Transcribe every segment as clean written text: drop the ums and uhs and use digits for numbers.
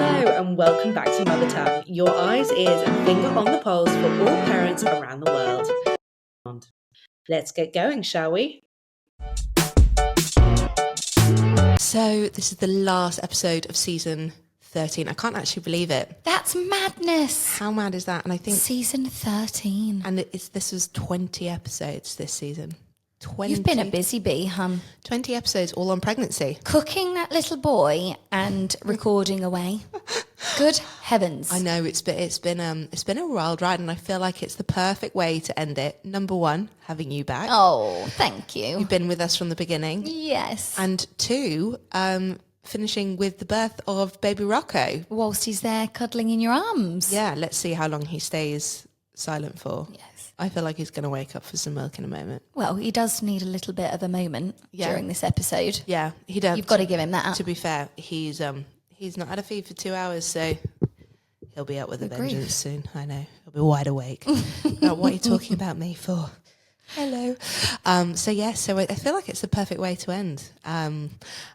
Hello and welcome back to Mother Tongue, your eyes, ears and finger on the pulse for all parents around the world. Let's get going, shall we? So this is the last episode of season 13. I can't actually believe it. That's madness. How mad is that? And I think season 13. And this was 20 episodes this season. 20. You've been a busy bee, hun. 20 episodes all on pregnancy. Cooking that little boy and recording away. Good heavens. I know it's been a wild ride, and I feel like it's the perfect way to end it. Number one, having you back. Oh, thank you. You've been with us from the beginning. Yes. And two, finishing with the birth of baby Rocco. Whilst he's there cuddling in your arms. Yeah, let's see how long he stays silent for. Yes. I feel like he's going to wake up for some milk in a moment. Well, he does need a little bit of a moment during this episode. Yeah, he does. You've got to give him that. To be fair, he's not had a feed for 2 hours, so he'll be up with a vengeance soon. I know. He'll be wide awake. What are you talking about me for? Hello. So I feel like it's the perfect way to end. And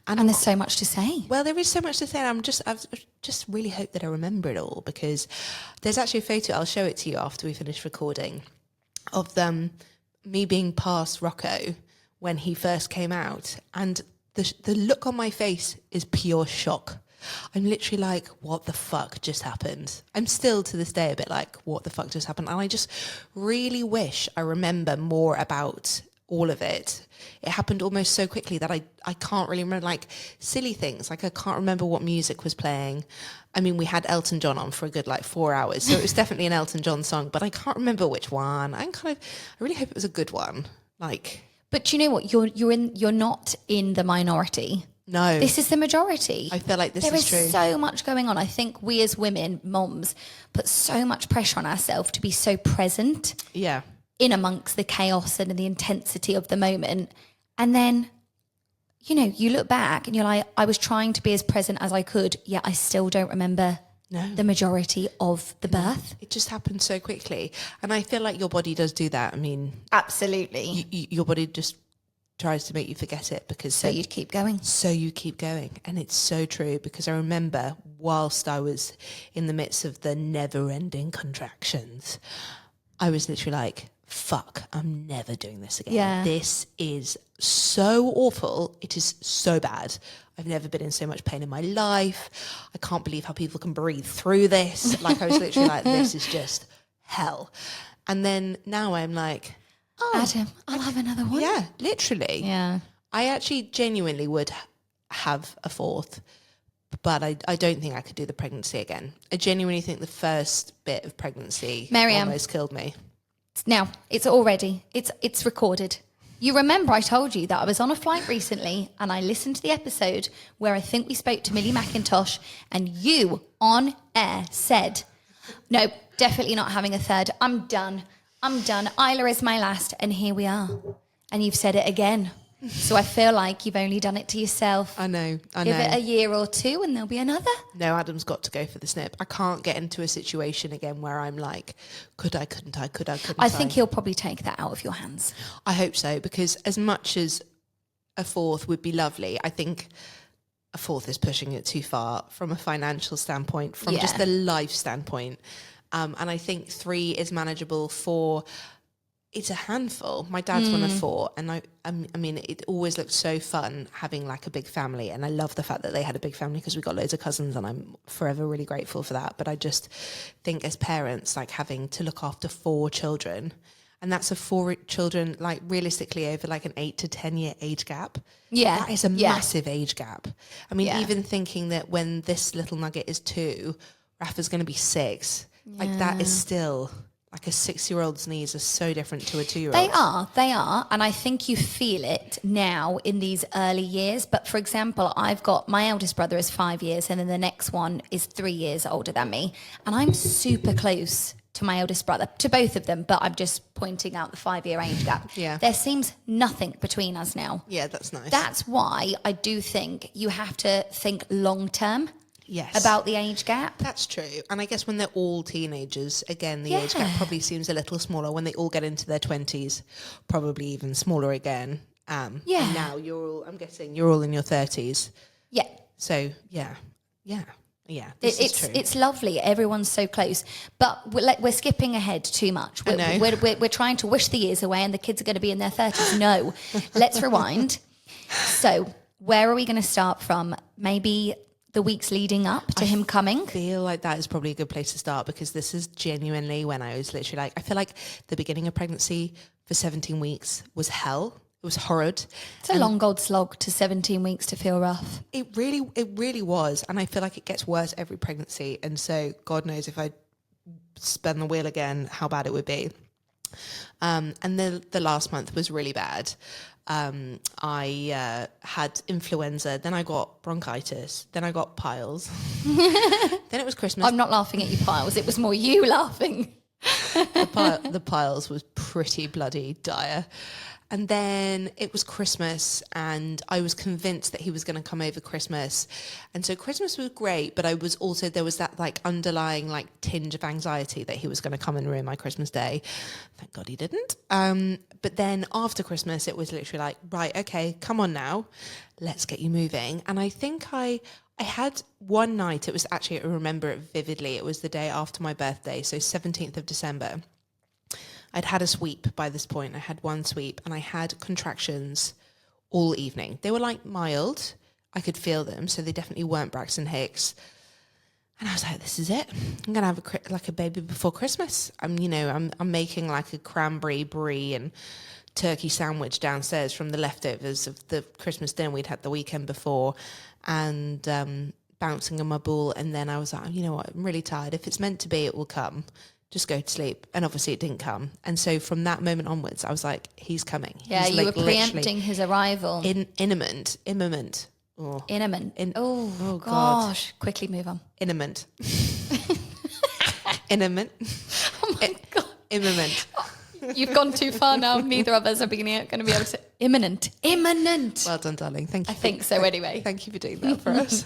there's so much to say. Well, there is so much to say. And I've just really hope that I remember it all, because there's actually a photo. I'll show it to you after we finish recording, of me being past Rocco when he first came out, and the look on my face is pure shock. I'm literally like, what the fuck just happened? I'm still to this day a bit like, what the fuck just happened? And I just really wish I remember more about all of it. It happened almost so quickly that I can't really remember, like, silly things. Like, I can't remember what music was playing. I mean, we had Elton John on for a good 4 hours, so it was definitely an Elton John song, but I can't remember which one. I really hope it was a good one. But you know what? You're not in the minority. No. This is the majority. I feel like this is true. There is so much going on. I think we as women, moms, put so much pressure on ourselves to be so present. Yeah. In amongst the chaos and the intensity of the moment. And then, you look back and you're like, I was trying to be as present as I could, yet I still don't remember the majority of the birth. It just happened so quickly. And I feel like your body does do that. I mean... Absolutely. Your body just tries to make you forget it, because... So you'd keep going. So you keep going. And it's so true, because I remember whilst I was in the midst of the never-ending contractions, I was literally like... fuck, I'm never doing this again. Yeah. This is so awful. It is so bad. I've never been in so much pain in my life. I can't believe how people can breathe through this. I was literally like, this is just hell. And then now I'm like, Adam, I'll have another one. Yeah, literally. Yeah. I actually genuinely would have a fourth, but I don't think I could do the pregnancy again. I genuinely think the first bit of pregnancy almost killed me. Now, it's already, it's recorded. You remember I told you that I was on a flight recently and I listened to the episode where I think we spoke to Millie McIntosh, and you on air said, no, definitely not having a third. I'm done. Isla is my last, and here we are. And you've said it again. So I feel like you've only done it to yourself. I know. Give it a year or two and there'll be another. No, Adam's got to go for the snip. I can't get into a situation again where I'm like, could I, couldn't I? I think he'll probably take that out of your hands. I hope so, because as much as a fourth would be lovely, I think a fourth is pushing it too far from a financial standpoint, from just the life standpoint. And I think 3 is manageable. 4... it's a handful. My dad's one of 4, and I mean, it always looked so fun having a big family, and I love the fact that they had a big family because we got loads of cousins, and I'm forever really grateful for that. But I just think as parents, having to look after 4 children, and that's a 4 children, realistically over an 8 to 10 year age gap. Yeah. That is a massive age gap. I mean, even thinking that when this little nugget is 2, Rafa's going to be 6, that is still... a 6-year-old's knees are so different to a 2-year-old. They are. And I think you feel it now in these early years. But for example, I've got my eldest brother is 5 years, and then the next one is 3 years older than me. And I'm super close to my eldest brother, to both of them, but I'm just pointing out the 5-year age gap. Yeah. There seems nothing between us now. Yeah, that's nice. That's why I do think you have to think long term. Yes. About the age gap. That's true. And I guess when they're all teenagers, again, the age gap probably seems a little smaller. When they all get into their 20s, probably even smaller again. And now I'm guessing you're all in your 30s. Yeah. So, yeah. Yeah, this is true. It's lovely. Everyone's so close, but we're skipping ahead too much. We're trying to wish the years away, and the kids are going to be in their 30s. No, let's rewind. So, where are we going to start from? Maybe the weeks leading up to him coming. I feel like that is probably a good place to start, because this is genuinely when I was literally like, I feel like the beginning of pregnancy for 17 weeks was hell. It was horrid. It's a long old slog to 17 weeks to feel rough. It really was. And I feel like it gets worse every pregnancy. And so God knows if I spin the wheel again, how bad it would be. And the last month was really bad. I had influenza, then I got bronchitis, then I got piles. Then it was Christmas. I'm not laughing at you, Piles. It was more you laughing. The piles was pretty bloody dire. And then it was Christmas, and I was convinced that he was going to come over Christmas. And so Christmas was great, but there was that like underlying like tinge of anxiety that he was going to come and ruin my Christmas day. Thank God he didn't. But then after Christmas, it was literally like, right, okay, come on now, let's get you moving. And I think I had one night, it was actually, I remember it vividly, it was the day after my birthday, so 17th of December. I'd had a sweep by this point. I had one sweep, and I had contractions all evening. They were like mild. I could feel them, so they definitely weren't Braxton Hicks. And I was like, this is it. I'm going to have a baby before Christmas. I'm making like a cranberry brie and turkey sandwich downstairs from the leftovers of the Christmas dinner we'd had the weekend before, and bouncing on my ball. And then I was like, you know what? I'm really tired. If it's meant to be, it will come. Just go to sleep. And obviously it didn't come. And so from that moment onwards, I was like, he's coming. Yeah, he's you were preempting his arrival. Imminent. Oh. Imminent. Oh, gosh. Quickly move on. Imminent. Imminent. Oh my God. Imminent. You've gone too far now. Neither of us are going to be able to. Imminent. Well done, darling. Thank you. I think so anyway. Thank you for doing that for us.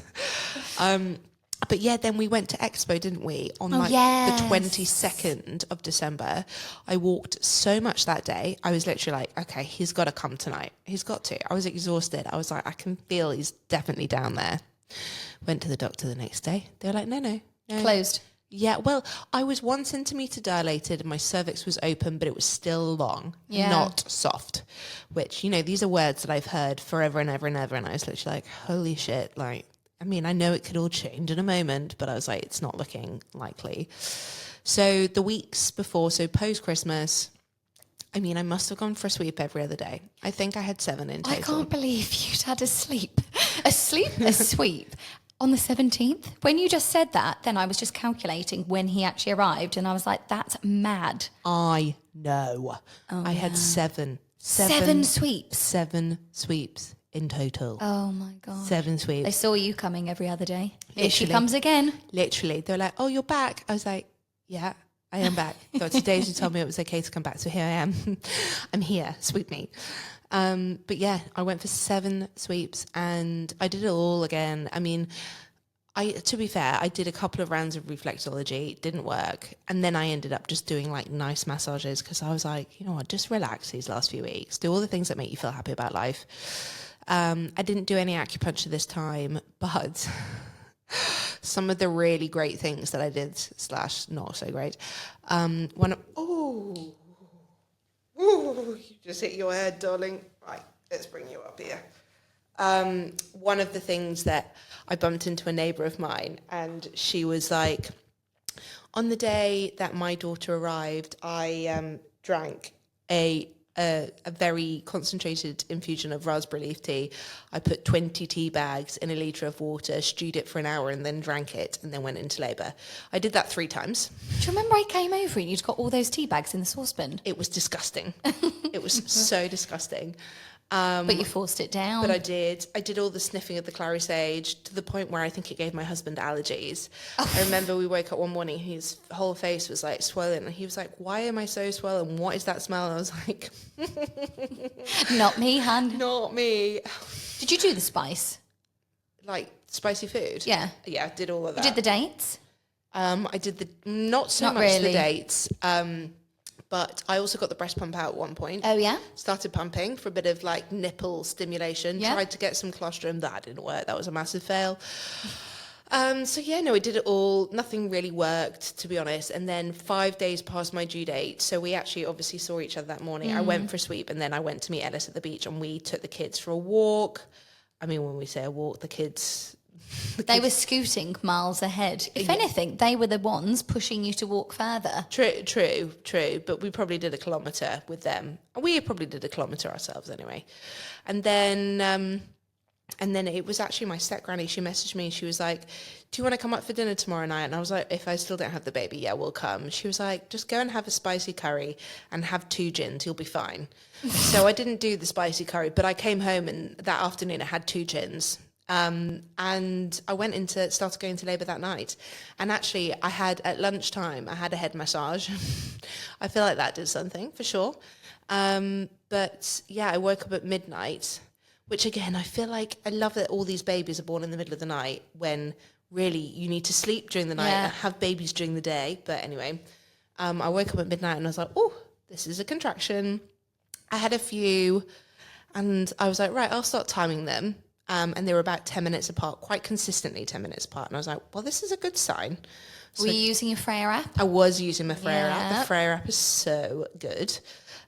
But yeah, then we went to Expo, didn't we? On the 22nd of December. I walked so much that day. I was literally like, okay, he's got to come tonight. He's got to. I was exhausted. I was like, I can feel he's definitely down there. Went to the doctor the next day. They were like, no. Closed. Yeah, well, I was 1 centimetre dilated and my cervix was open, but it was still long, not soft, which, these are words that I've heard forever and ever and ever. And I was literally like, holy shit, like, I mean, I know it could all change in a moment, but I was like, it's not looking likely. So the weeks before, so post-Christmas, I mean, I must have gone for a sweep every other day. I think I had 7 in total. I can't believe you'd had a sweep on the 17th. When you just said that, then I was just calculating when he actually arrived, and I was like, that's mad. I know. I had 7 sweeps. 7 sweeps. In total. Oh my God. 7 sweeps. I saw you coming every other day. Literally. Here she comes again. Literally. They were like, oh, you're back. I was like, yeah, I am back. So today she told me it was okay to come back. So here I am. I'm here. Sweep me. But yeah, I went for 7 sweeps and I did it all again. I mean, to be fair, I did a couple of rounds of reflexology. It didn't work. And then I ended up just doing like nice massages because I was like, you know what, just relax these last few weeks. Do all the things that make you feel happy about life. I didn't do any acupuncture this time, but some of the really great things that I did / not so great. You just hit your head, darling. Right, let's bring you up here. One of the things that I bumped into a neighbour of mine, and she was like, on the day that my daughter arrived, I drank a very concentrated infusion of raspberry leaf tea. I put 20 tea bags in a litre of water, stewed it for an hour and then drank it and then went into labour. I did that 3 times. Do you remember I came over and you'd got all those tea bags in the saucepan? It was disgusting. It was so disgusting. But you forced it down. But I did. I did all the sniffing of the clary sage to the point where I think it gave my husband allergies. Oh. I remember we woke up one morning, his whole face was like swollen, and he was like, why am I so swollen? What is that smell? And I was like... Not me, hun. Not me. Did you do the spice? Like spicy food? Yeah. Yeah, I did all of that. You did the dates? I did not so much really. The dates. But I also got the breast pump out at one point. Oh, yeah? Started pumping for a bit of, like, nipple stimulation. Yeah. Tried to get some colostrum. That didn't work. That was a massive fail. So yeah, no, we did it all. Nothing really worked, to be honest. And then 5 days past my due date. So we actually obviously saw each other that morning. I went for a sweep and then I went to meet Ellis at the beach and we took the kids for a walk. I mean, when we say a walk, the kids... They were scooting miles ahead. If anything, they were the ones pushing you to walk further. True. But we probably did a kilometre with them. We probably did a kilometre ourselves anyway. And then it was actually my step-granny. She messaged me and she was like, do you want to come up for dinner tomorrow night? And I was like, if I still don't have the baby, yeah, we'll come. She was like, just go and have a spicy curry and have 2 gins. You'll be fine. So I didn't do the spicy curry, but I came home and that afternoon I had 2 gins. And I started going to labour that night. And actually at lunchtime, I had a head massage. I feel like that did something for sure. But yeah, I woke up at midnight, which again, I feel like I love that all these babies are born in the middle of the night when really you need to sleep during the night and have babies during the day. But anyway, I woke up at midnight and I was like, oh, this is a contraction. I had a few and I was like, right, I'll start timing them. And they were about 10 minutes apart, quite consistently 10 minutes apart. And I was like, well, this is a good sign. So were you using your Freya app? I was using my Freya app. The Freya app is so good.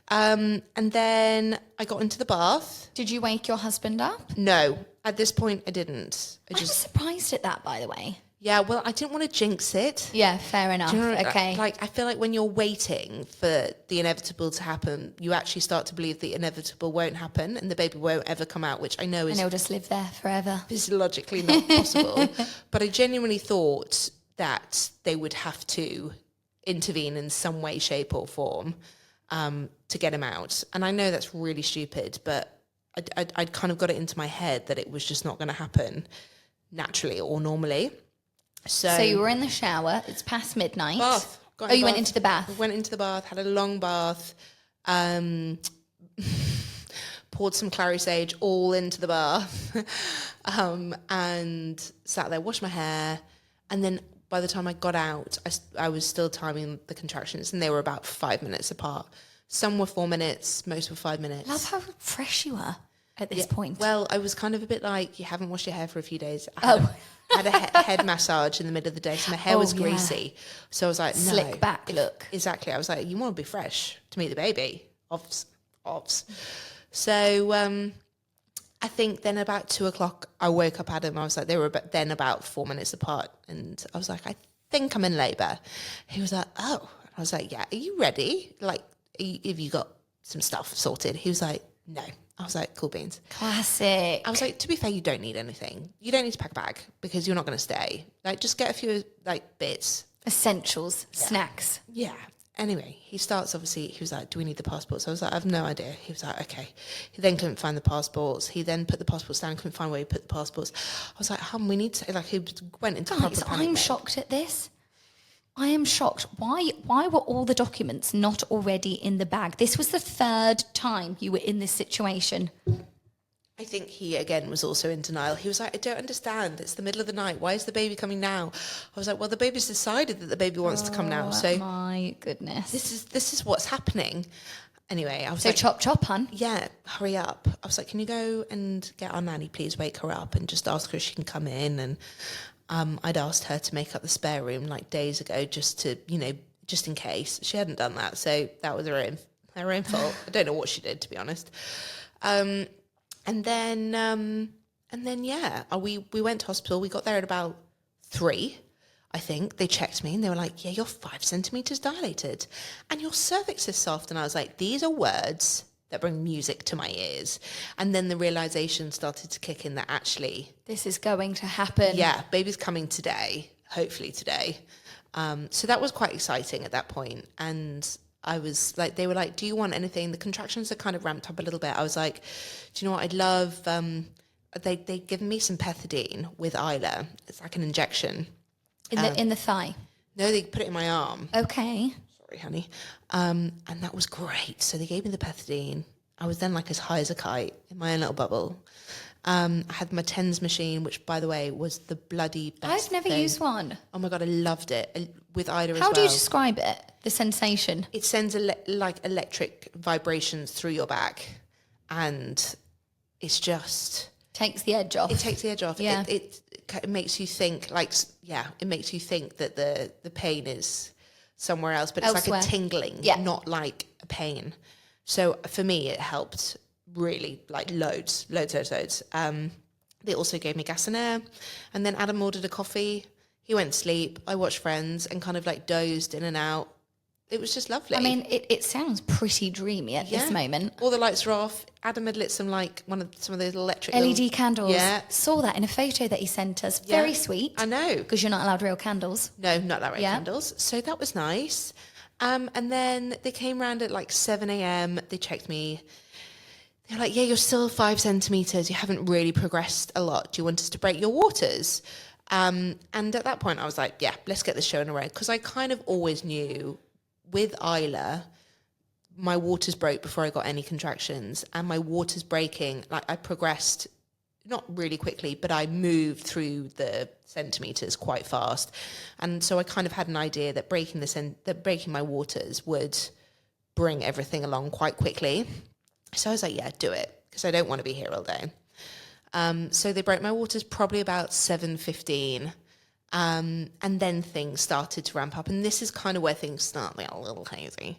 And then I got into the bath. Did you wake your husband up? No, at this point I didn't. I was surprised at that, by the way. Yeah, well, I didn't want to jinx it. Yeah, fair enough. Okay. I feel like when you're waiting for the inevitable to happen, you actually start to believe the inevitable won't happen and the baby won't ever come out, which I know is... And he'll just live there forever. Physiologically not possible. But I genuinely thought that they would have to intervene in some way, shape or form to get him out. And I know that's really stupid, but I'd kind of got it into my head that it was just not going to happen naturally or normally. So you were in the shower. It's past midnight. Bath. You went into the bath. I went into the bath, had a long bath, poured some clary sage all into the bath, and sat there, washed my hair, and then by the time I got out, I was still timing the contractions, and they were about 5 minutes apart. Some were 4 minutes, most were 5 minutes. Love how fresh you are at this point. Well, I was kind of a bit like, you haven't washed your hair for a few days. I had a head massage in the middle of the day, so my hair was greasy. So I was like, no. Slick back look. Exactly. I was like, you want to be fresh to meet the baby. Ovs. So I think then about 2:00, I woke up Adam. I was like, they were about 4 minutes apart. And I was like, I think I'm in labour. He was like, oh. I was like, yeah, are you ready? Like, have you got some stuff sorted? He was like, no. I was like, cool beans. Classic. I was like, to be fair, you don't need anything. You don't need to pack a bag because you're not going to stay. Like, just get a few, bits. Essentials, snacks. Yeah. Anyway, he starts, obviously, he was like, do we need the passports? I was like, I have no idea. He was like, okay. He then couldn't find the passports. He then put the passports down, couldn't find where he put the passports. I was like, we need to, he went into proper panic I'm mode. shocked at this. I am shocked. Why were all the documents not already in the bag? This was the 3rd time you were in this situation. I think he, again, was also in denial. He was like, I don't understand. It's the middle of the night. Why is the baby coming now? I was like, well, the baby's decided that the baby wants to come now. So my goodness. This is what's happening. Anyway, I was like... So chop, hun. Yeah, hurry up. I was like, can you go and get our nanny, please wake her up and just ask her if she can come in? And I'd asked her to make up the spare room days ago just to, just in case. She hadn't done that, so that was her own fault. I don't know what she did, to be honest. And then yeah, we went to hospital. We got there at about 3, I think. They checked me and they were like, yeah, you're 5 centimetres dilated and your cervix is soft. And I was like, these are words that bring music to my ears. And then the realisation started to kick in that actually... this is going to happen. Yeah, baby's coming today, hopefully today. So that was quite exciting at that point. And I was like, they were like, do you want anything? The contractions had kind of ramped up a little bit. I was like, do you know what I'd love? They'd given me some pethidine with Isla. It's like an injection. In the thigh? No, they put it in my arm. Okay. Sorry, honey. And that was great. So they gave me the pethidine. I was then as high as a kite in my own little bubble. I had my TENS machine, which, by the way, was the bloody best I've never thing. used one. Oh, my God, I loved it. With Ida as well. How do you describe it, the sensation? It sends electric vibrations through your back. And it's just... takes the edge off. It takes the edge off. Yeah. it makes you think it makes you think that the pain is somewhere else, but it's Elsewhere. like a tingling, not like a pain. So for me, it helped really, like loads. They also gave me gas and air, and then Adam ordered a coffee. He went to sleep. I watched Friends and kind of like dozed in and out. It was just lovely. I mean, it sounds pretty dreamy at this moment. All the lights were off. Adam had lit some of those electric LED candles. Yeah. Saw that in a photo that he sent us. Very sweet. I know. Because you're not allowed real candles. No, not that right candles. So that was nice. And then they came round at like 7 a.m. They checked me. They were like, yeah, you're still 5 centimetres. You haven't really progressed a lot. Do you want us to break your waters? And at that point I was like, yeah, let's get this show in a row. Because I kind of always knew with Isla, my waters broke before I got any contractions, and my waters breaking, like I progressed not really quickly, but I moved through the centimetres quite fast. And so I kind of had an idea that breaking my waters would bring everything along quite quickly. So I was like, yeah, do it, because I don't want to be here all day. So they broke my waters probably about 7:15. And then things started to ramp up. And this is kind of where things start to get a little hazy.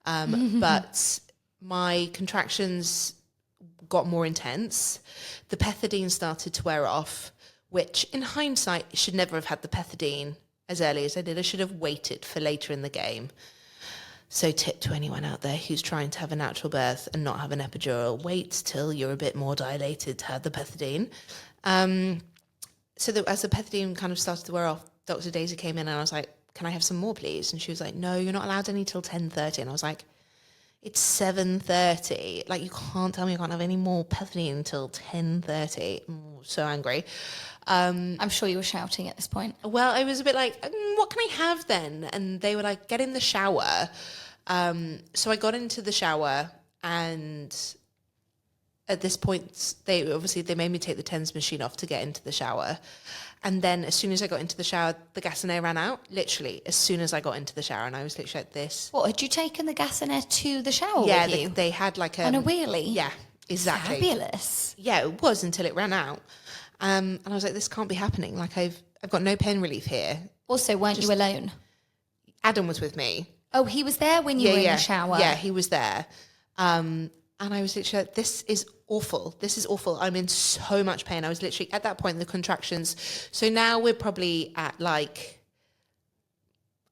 But my contractions got more intense. The pethidine started to wear off, which in hindsight, I should never have had the pethidine as early as I did. I should have waited for later in the game. So tip to anyone out there who's trying to have a natural birth and not have an epidural, wait till you're a bit more dilated to have the pethidine. So as the pethidine kind of started to wear off, Dr. Daisy came in and I was like, can I have some more, please? And she was like, no, you're not allowed any till 10:30. And I was like, it's 7:30. Like, you can't tell me I can't have any more pethidine until 10:30. I'm so angry. I'm sure you were shouting at this point. Well, I was a bit like, what can I have then? And they were like, get in the shower. So I got into the shower, and at this point, they made me take the TENS machine off to get into the shower. And then as soon as I got into the shower, the gas and air ran out, literally, as soon as I got into the shower. And I was literally like this. What, had you taken the gas and air to the shower with you? They had like On a wheelie? Yeah, exactly. Fabulous. Yeah, it was until it ran out. And I was like, this can't be happening. Like, I've got no pain relief here. Also, weren't you alone? Adam was with me. Oh, he was there when you were in the shower? Yeah, he was there. And I was literally like, this is awful. This is awful. I'm in so much pain. I was literally at that point in the contractions. So now we're probably at like,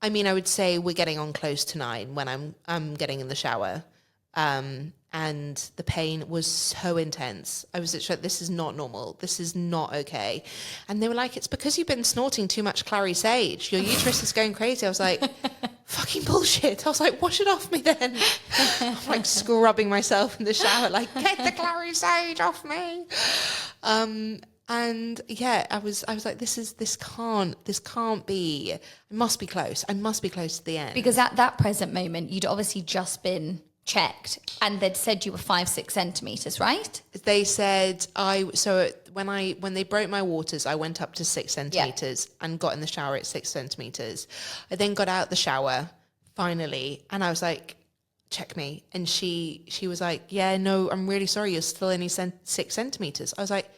I mean, I would say we're getting on close to 9 when I'm getting in the shower. And the pain was so intense. I was literally like, this is not normal. This is not okay. And they were like, it's because you've been snorting too much clary sage. Your uterus is going crazy. I was like, fucking bullshit. I was like, wash it off me then. I'm like scrubbing myself in the shower, like, get the clary sage off me. And yeah, I was like, this can't be. I must be close. I must be close to the end. Because at that present moment, you'd obviously just been checked and they'd said you were 5-6 centimeters, right? They said when they broke my waters, I went up to 6 centimeters and got in the shower at 6 centimeters. I then got out the shower finally, and I was like, check me. And she was like, yeah, no, I'm really sorry, you're still only 6 centimeters. I was like,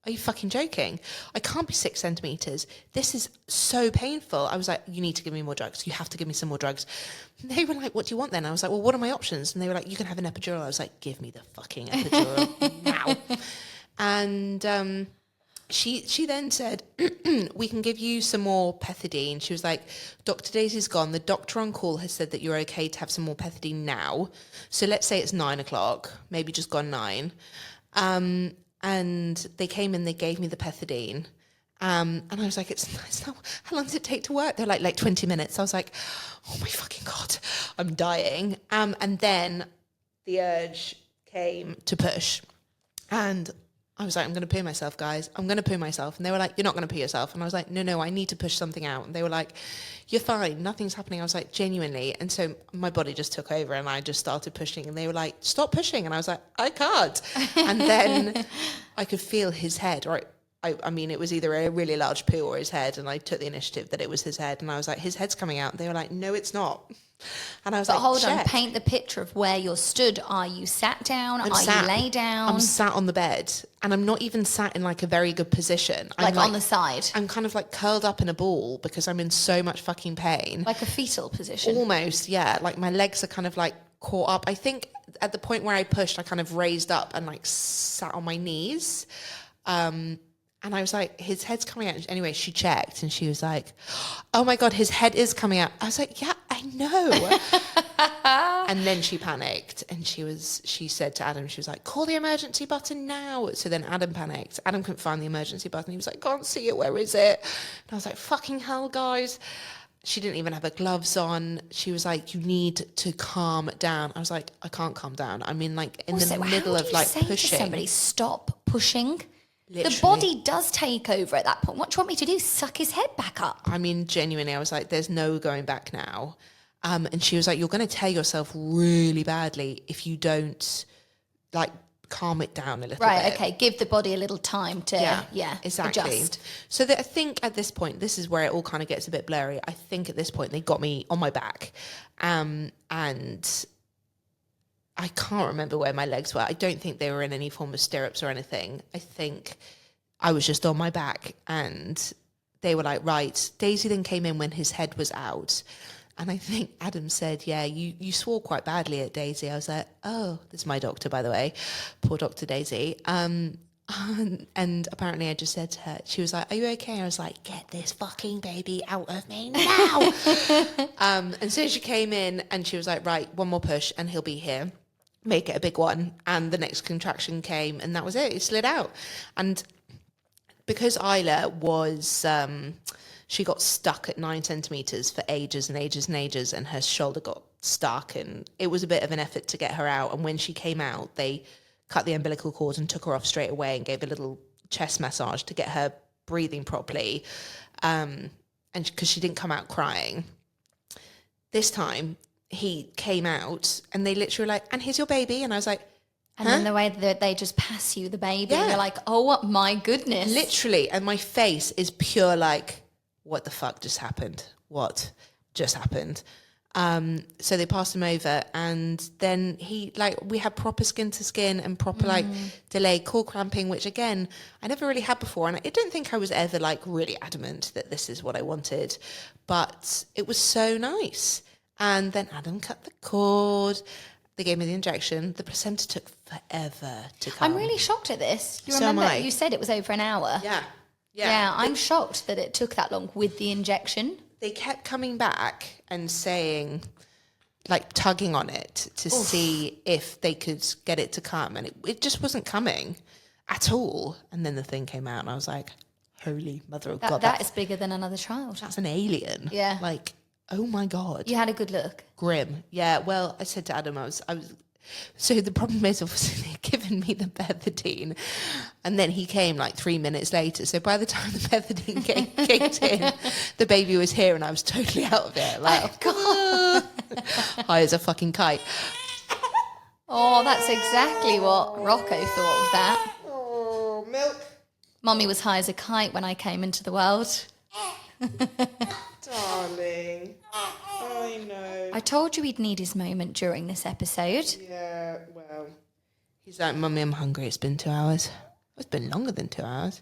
are you fucking joking? I can't be 6 centimeters. This is so painful. I was like, you need to give me more drugs. You have to give me some more drugs. And they were like, what do you want then? I was like, well, what are my options? And they were like, you can have an epidural. I was like, give me the fucking epidural now. And she then said, we can give you some more pethidine. She was like, Dr. Daisy's gone. The doctor on call has said that you're okay to have some more pethidine now. So let's say it's 9 o'clock, maybe just gone 9. And they came in, they gave me the pethidine. And I was like, it's not, how long does it take to work? They're like 20 minutes. I was like, oh my fucking God, I'm dying. And then the urge came to push. And I was like, I'm going to poo myself, guys. I'm going to poo myself. And they were like, you're not going to poo yourself. And I was like, no, I need to push something out. And they were like, you're fine. Nothing's happening. I was like, genuinely. And so my body just took over and I just started pushing. And they were like, stop pushing. And I was like, I can't. And then I could feel his head, or I mean, it was either a really large poo or his head, and I took the initiative that it was his head, and I was like, his head's coming out. They were like, no, it's not. And I was But like, hold on, check. paint the picture of where you're stood. Are you sat down? Are sat. you lay down? I'm sat on the bed, and I'm not even sat in like a very good position. Like on the side? I'm kind of like curled up in a ball because I'm in so much fucking pain. Like a fetal position? Almost, yeah. Like my legs are kind of like caught up. I think at the point where I pushed, I kind of raised up and like sat on my knees. And I was like, his head's coming out. Anyway, she checked and she was like, oh my God, his head is coming out. I was like, yeah, I know. And then she panicked and she said to Adam, she was like, call the emergency button now. So then Adam panicked. Adam couldn't find the emergency button. He was like, can't see it. Where is it? And I was like, fucking hell, guys. She didn't even have her gloves on. She was like, you need to calm down. I was like, I can't calm down. I'm in like in the middle of like pushing. To somebody, stop pushing. Literally. The body does take over at that point. What do you want me to do? Suck his head back up? I mean, genuinely, I was like, there's no going back now. And she was like, you're going to tear yourself really badly if you don't like calm it down a little bit. Right, okay. Give the body a little time to, exactly. adjust. So I think at this point, this is where it all kind of gets a bit blurry. I think at this point, they got me on my back. And I can't remember where my legs were. I don't think they were in any form of stirrups or anything. I think I was just on my back and they were like, right. Daisy then came in when his head was out. And I think Adam said, yeah, you swore quite badly at Daisy. I was like, oh, this is my doctor, by the way. Poor Dr. Daisy. And apparently I just said to her, she was like, are you okay? I was like, get this fucking baby out of me now. And so she came in and she was like, right, one more push and he'll be here. Make it a big one. And the next contraction came and that was it. It slid out. And because Isla was, she got stuck at 9 centimetres for ages and ages and ages, and her shoulder got stuck, and it was a bit of an effort to get her out. And when she came out, they cut the umbilical cord and took her off straight away and gave a little chest massage to get her breathing properly, and because she didn't come out crying. This time, he came out, and they literally were like, and here's your baby. And I was like, and then the way that they just pass you the baby, and you're like, oh my goodness. Literally, and my face is pure like, what the fuck just happened? What just happened? So they passed him over, and then we had proper skin to skin and proper delayed core clamping, which again, I never really had before. And I don't think I was ever like really adamant that this is what I wanted, but it was so nice. And then Adam cut the cord. They gave me the injection. The placenta took forever to come. I'm really shocked at this. You So remember am I. you said it was over an hour? Yeah, I'm shocked that it took that long with the injection. They kept coming back and saying, like tugging on it to see if they could get it to come. And it just wasn't coming at all. And then the thing came out and I was like, holy mother of God. That is bigger than another child. That's an alien. Yeah. Like, oh my God. You had a good look. Grim. Yeah, well, I said to Adam, I was so the problem is obviously they'd given me the Bethadine and then he came like 3 minutes later. So by the time the Bethadine kicked in, the baby was here and I was totally out of it. Like, high as a fucking kite. Oh, that's exactly what Rocco thought of that. Oh, milk. Mummy was high as a kite when I came into the world. Darling. I know. I told you he'd need his moment during this episode. Yeah, well. He's like, Mummy, I'm hungry. It's been 2 hours. It's been longer than 2 hours.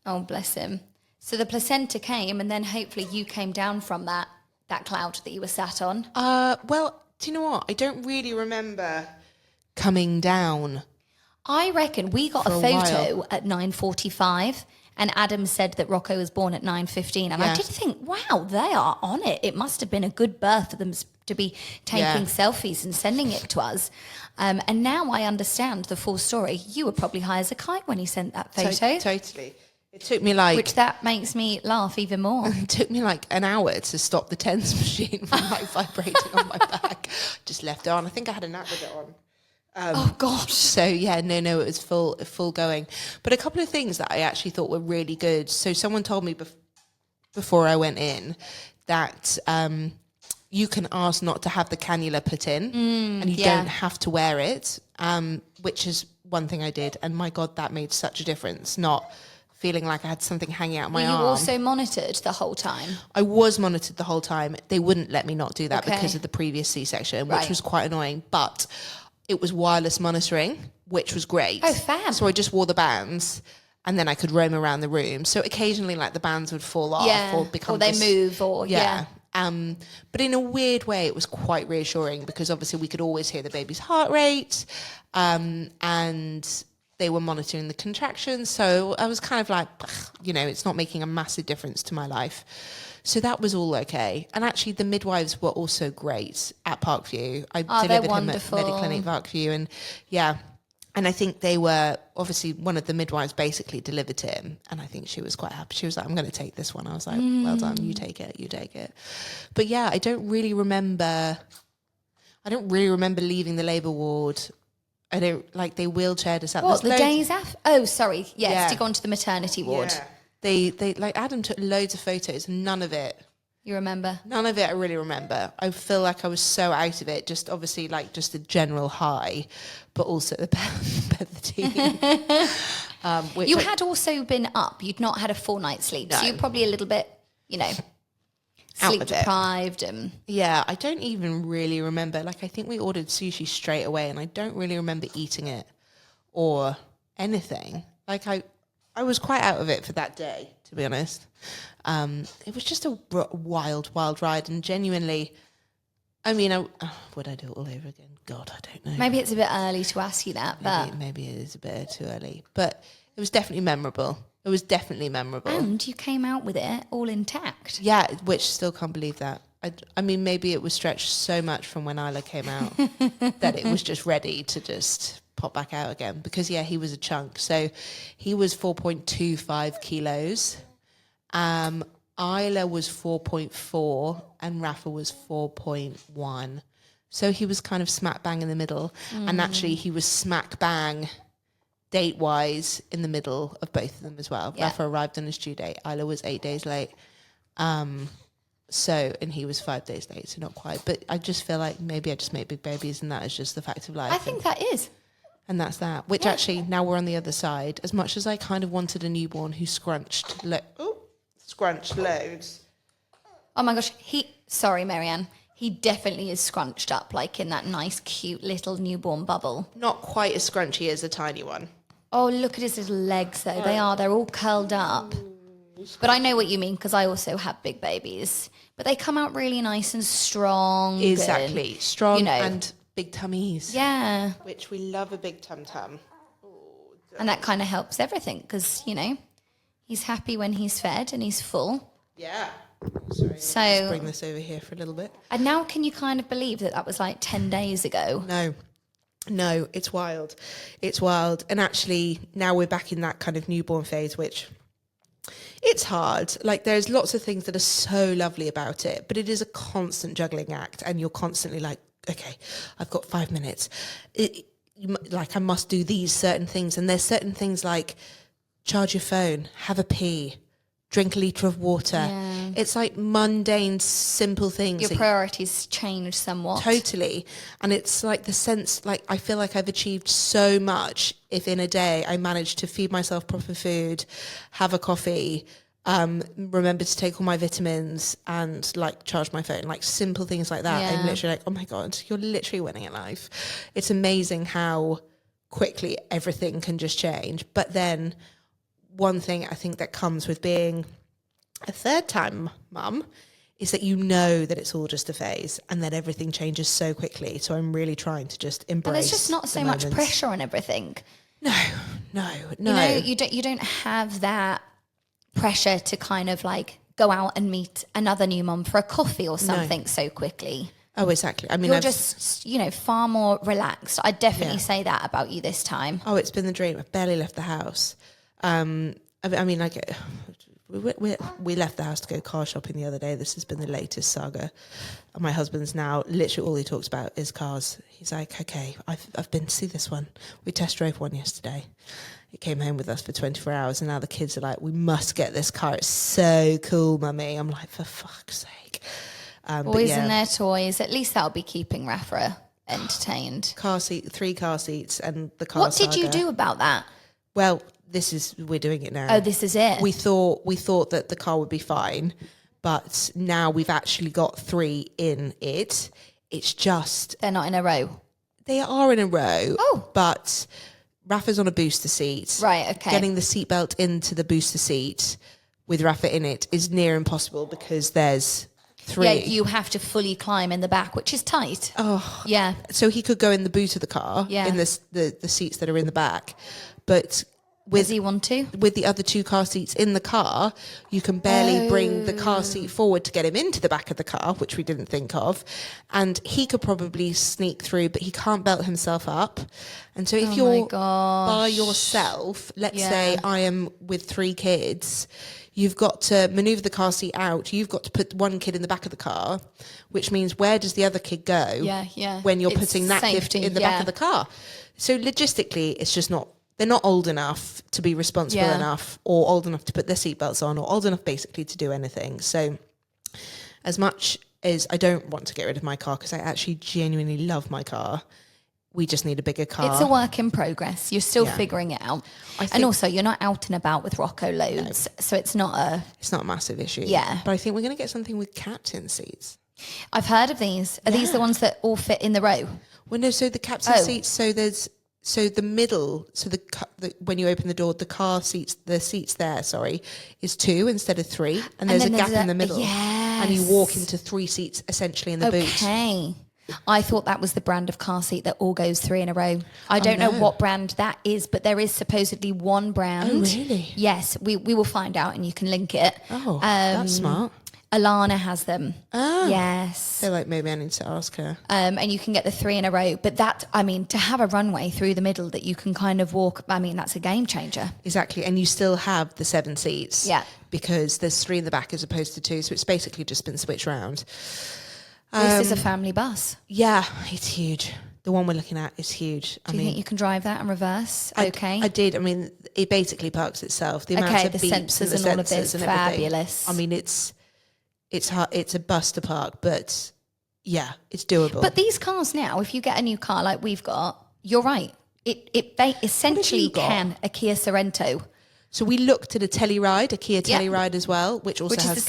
Oh, bless him. So the placenta came and then hopefully you came down from that cloud that you were sat on. Well, do you know what? I don't really remember coming down. I reckon we got a photo at 9:45 and Adam said that Rocco was born at 9:15. And I did think, wow, they are on it. It must have been a good birth for them to be taking selfies and sending it to us. And now I understand the full story. You were probably high as a kite when he sent that photo. Totally. It took me like... Which that makes me laugh even more. It took me like an hour to stop the TENS machine from like vibrating on my back. Just left it on. I think I had a nap with it on. Oh gosh. So yeah, no, it was full going. But a couple of things that I actually thought were really good. So someone told me before I went in that you can ask not to have the cannula put in, and you don't have to wear it, which is one thing I did. And my God, that made such a difference. Not feeling like I had something hanging out of my Were you arm. also monitored the whole time? I was monitored the whole time. They wouldn't let me not do that Okay. because of the previous C-section, which Right. was quite annoying. But it was wireless monitoring, which was great. Oh, fab. So I just wore the bands, and then I could roam around the room. So occasionally, like, the bands would fall off or become... Or they move or... Yeah. But in a weird way, it was quite reassuring because obviously we could always hear the baby's heart rate, and they were monitoring the contractions. So I was kind of like, it's not making a massive difference to my life. So that was all okay. And actually, the midwives were also great at Parkview. I delivered him at Mediclinic Parkview, and and I think they were, obviously, one of the midwives basically delivered him, and I think she was quite happy. She was like, I'm going to take this one. I was like, well done, you take it. But yeah, I don't really remember leaving the labour ward. I don't, like, they wheelchaired us out. What, the days after? Oh, sorry. Yes, to go on to the maternity ward. Yeah. They like, Adam took loads of photos, and none of it. You remember? None of it I really remember. I feel like I was so out of it, just obviously like just a general high, but also the team. You had also been up. You'd not had a full night's sleep. No. So you're probably a little bit, sleep deprived. And yeah, I don't even really remember. Like, I think we ordered sushi straight away, and I don't really remember eating it or anything. Like, I was quite out of it for that day, to be honest. It was just a wild ride, and genuinely, I mean, would I do it all over again? God, I don't know. Maybe it's a bit early to ask you that, but maybe it is a bit too early. But it was definitely memorable. And you came out with it all intact. Yeah, which still can't believe that. I mean, maybe it was stretched so much from when Isla came out that it was just ready to just pop back out again. Because, yeah, he was a chunk. So he was 4.25 kilos. Isla was 4.4 and Rafa was 4.1. So he was kind of smack bang in the middle. And actually he was smack bang date-wise in the middle of both of them as well. Yeah. Rafa arrived on his due date. Isla was 8 days late. And he was 5 days late, so not quite. But I just feel like maybe I just make big babies, and that is just the fact of life. I think that is. And that's that. Which actually, now we're on the other side. As much as I kind of wanted a newborn who scrunched loads. Oh my gosh, sorry, Marianne. He definitely is scrunched up, like in that nice, cute little newborn bubble. Not quite as scrunchy as a tiny one. Oh, look at his little legs, though. They're all curled up. But I know what you mean, because I also have big babies. But they come out really nice and strong. Exactly. Strong and big tummies. Yeah. Which we love a big tum-tum. And that kind of helps everything, because, he's happy when he's fed and he's full. Yeah. Sorry, so let's bring this over here for a little bit. And now can you kind of believe that was like 10 days ago? No, it's wild. It's wild. And actually, now we're back in that kind of newborn phase, which it's hard. Like, there's lots of things that are so lovely about it, but it is a constant juggling act, and you're constantly like, okay, I've got 5 minutes. I must do these certain things. And there's certain things like charge your phone, have a pee, drink a litre of water. Yeah. It's like mundane, simple things. Your priorities change somewhat. Totally. And it's like the sense, like, I feel like I've achieved so much if in a day I manage to feed myself proper food, have a coffee, remember to take all my vitamins and like charge my phone, like simple things like that. Yeah. I'm literally like, oh my God, you're literally winning at life. It's amazing how quickly everything can just change. But then one thing I think that comes with being a third time mum is that that it's all just a phase and that everything changes so quickly. So I'm really trying to just embrace. And there's just not so much pressure on everything. No. You don't have that pressure to kind of like go out and meet another new mum for a coffee or something so quickly. Oh, exactly. I mean, you're just, far more relaxed. I'd definitely say that about you this time. Oh, it's been the dream. I've barely left the house. We left the house to go car shopping the other day. This has been the latest saga. And my husband's now, literally all he talks about is cars. He's like, okay, I've been to see this one. We test drove one yesterday. It came home with us for 24 hours. And now the kids are like, we must get this car. It's so cool, mummy. I'm like, for fuck's sake. Boys and their toys. At least that'll be keeping Rafa entertained. 3 car seats and the car What did you do about that? Well, we're doing it now. Oh, this is it. We thought that the car would be fine, but now we've actually got 3 in it. It's just They're not in a row. they are in a row. Oh. But Rafa's on a booster seat. Right, okay. Getting the seatbelt into the booster seat with Rafa in it is near impossible because there's 3. Yeah, you have to fully climb in the back, which is tight. Oh. Yeah. So he could go in the boot of the car, Yeah. in the seats that are in the back. But Does he want to? with the other 2 car seats in the car, you can barely bring the car seat forward to get him into the back of the car, which we didn't think of. And he could probably sneak through, but he can't belt himself up. And so if you're by yourself, let's say I am with 3 kids, you've got to maneuver the car seat out. You've got to put one kid in the back of the car, which means where does the other kid go when you're putting that kid in the back of the car? So logistically, it's just not, they're not old enough to be responsible enough or old enough to put their seatbelts on or old enough basically to do anything. So as much as I don't want to get rid of my car because I actually genuinely love my car, we just need a bigger car. It's a work in progress. You're still figuring it out. And also, you're not out and about with Rocco loads. No. So it's not a massive issue. Yeah. But I think we're going to get something with captain seats. I've heard of these. Are these the ones that all fit in the row? Well, no, so the captain seats, so the middle, so when you open the door, the seats there, is 2 instead of 3. And there's a gap in the middle. Yes. And you walk into 3 seats essentially in the boot. Okay. I thought that was the brand of car seat that all goes 3 in a row. I don't know what brand that is, but there is supposedly one brand. Oh, really? Yes, we will find out and you can link it. Oh, that's smart. Alana has them. Oh. Yes. So like maybe I need to ask her. And you can get the 3 in a row. But that, I mean, to have a runway through the middle that you can kind of walk, I mean, that's a game changer. Exactly. And you still have the 7 seats. Yeah. Because there's 3 in the back as opposed to 2. So it's basically just been switched around. This is a family bus. Yeah, it's huge. The one we're looking at is huge. Do you think you can drive that and reverse? Okay. I did. I mean, it basically parks itself. The amount of the beeps sensors and all of this, and fabulous. I mean, it's hard, it's a bus to park, but yeah, it's doable. But these cars now, if you get a new car like we've got, you're right. They essentially can a Kia Sorento. So we looked at a Kia Telluride as well, which also has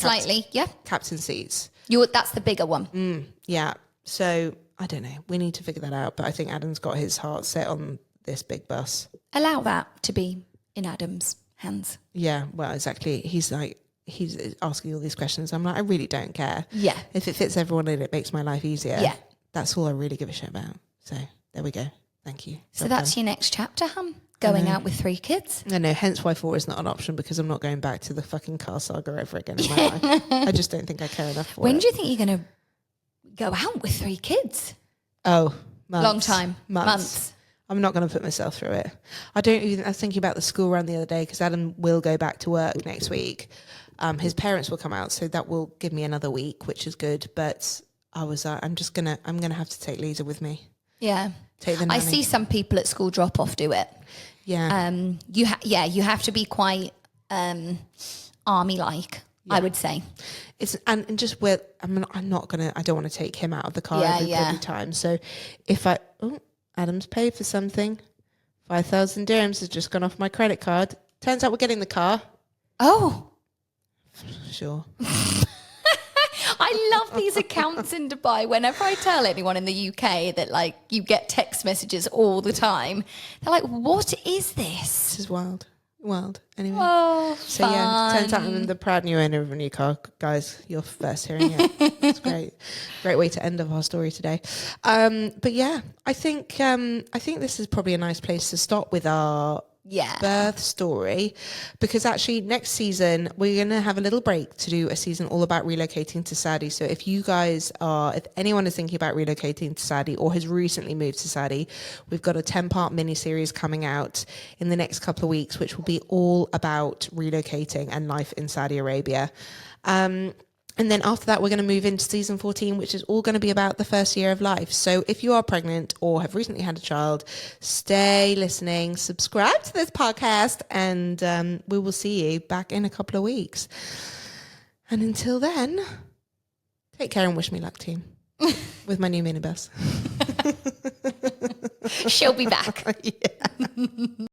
captain seats. That's the bigger one. Yeah. So I don't know. We need to figure that out. But I think Adam's got his heart set on this big bus. Allow that to be in Adam's hands. Yeah. Well, exactly. He's asking all these questions. I'm like, I really don't care. Yeah. If it fits everyone and it makes my life easier. Yeah. That's all I really give a shit about. So there we go. Thank you. So that's your next chapter, hum? Going out with 3 kids? I know, hence why 4 is not an option because I'm not going back to the fucking car saga ever again in my life. I just don't think I care enough for it. When do you think you're going to go out with 3 kids? Oh, months. Long time. Months. I'm not going to put myself through it. I was thinking about the school run the other day because Adam will go back to work next week. His parents will come out, so that will give me another week, which is good. But I was I'm going to have to take Lisa with me. Yeah. Take the nanny. I see some people at school drop off do it. Yeah. You have to be quite army like, I would say. It's and just with I don't want to take him out of the car every time. So if Adam's paid for something, 5,000 dirhams has just gone off my credit card. Turns out we're getting the car. Oh. Sure. I love these accounts in Dubai. Whenever I tell anyone in the UK that like you get text messages all the time, they're like, what is this? This is wild. Anyway. Oh, so fun. yeah, turns out I'm the proud new owner of a new car. Guys, you're first hearing it. It's great. Great way to end off our story today. But yeah, I think this is probably a nice place to stop with our birth story, because actually next season we're going to have a little break to do a season all about relocating to Saudi. So if anyone is thinking about relocating to Saudi or has recently moved to Saudi, we've got a 10-part mini series coming out in the next couple of weeks, which will be all about relocating and life in Saudi Arabia. And then after that, we're going to move into season 14, which is all going to be about the first year of life. So if you are pregnant or have recently had a child, stay listening, subscribe to this podcast, and we will see you back in a couple of weeks. And until then, take care and wish me luck, team, with my new minibus. She'll be back. Yeah.